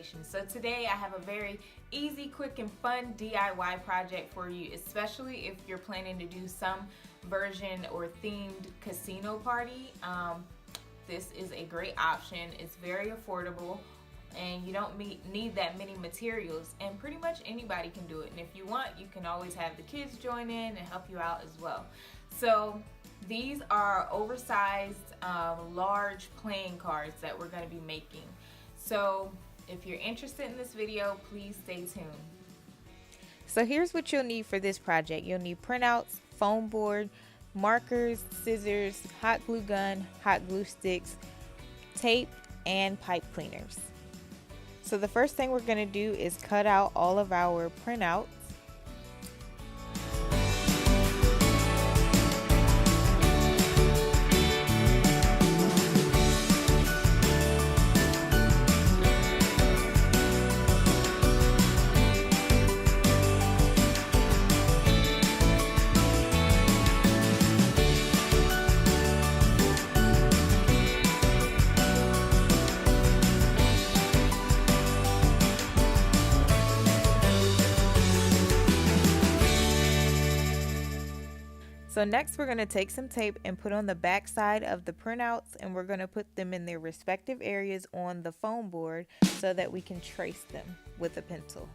Creations. So today I have a very easy, quick, and fun DIY project for you, especially if you're planning to do some version or themed casino party. This is a great option. It's very affordable and you don't need that many materials, and pretty much anybody can do it. And if you want, you can always have the kids join in and help you out as well. So these are oversized large playing cards that we're going to be making. So if you're interested in this video, please stay tuned. So here's what you'll need for this project. You'll need printouts, foam board, markers, scissors, hot glue gun, hot glue sticks, tape, and pipe cleaners. So the first thing we're going to do is cut out all of our printouts. So next we're going to take some tape and put on the back side of the printouts, and we're going to put them in their respective areas on the foam board so that we can trace them with a pencil.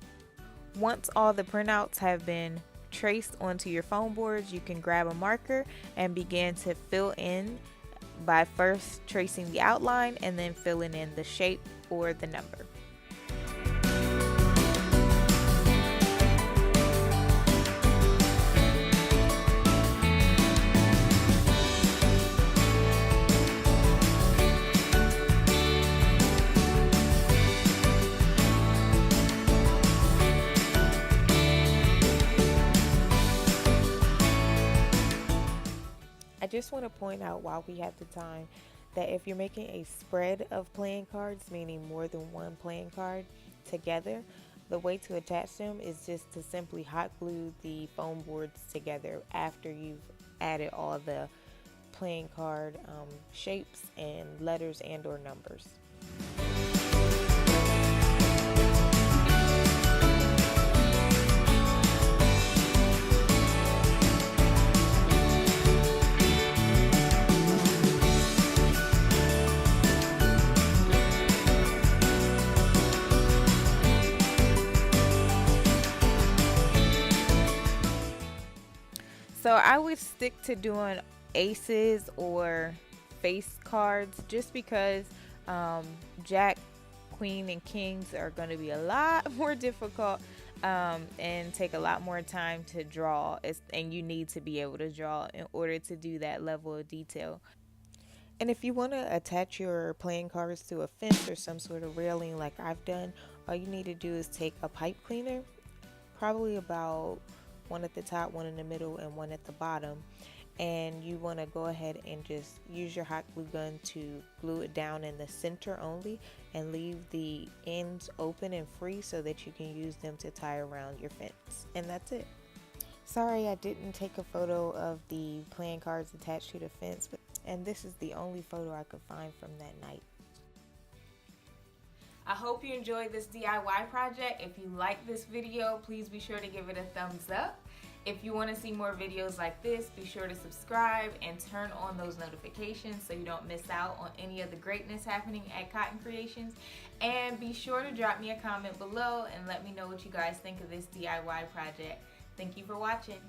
Once all the printouts have been traced onto your foam boards, you can grab a marker and begin to fill in by first tracing the outline and then filling in the shape or the number. I just want to point out while we have the time that if you're making a spread of playing cards, meaning more than one playing card together, the way to attach them is just to simply hot glue the foam boards together after you've added all the playing card shapes and letters and or numbers. So I would stick to doing aces or face cards just because Jack, Queen, and Kings are going to be a lot more difficult and take a lot more time to draw, and you need to be able to draw in order to do that level of detail. And if you want to attach your playing cards to a fence or some sort of railing like I've done, all you need to do is take a pipe cleaner, probably about one at the top, one in the middle, and one at the bottom, and you want to go ahead and just use your hot glue gun to glue it down in the center only and leave the ends open and free so that you can use them to tie around your fence. And that's it. Sorry I didn't take a photo of the playing cards attached to the fence, and this is the only photo I could find from that night. I hope you enjoyed this DIY project. If you like this video, please be sure to give it a thumbs up. If you want to see more videos like this, be sure to subscribe and turn on those notifications so you don't miss out on any of the greatness happening at Cotton Creations. And be sure to drop me a comment below and let me know what you guys think of this DIY project. Thank you for watching.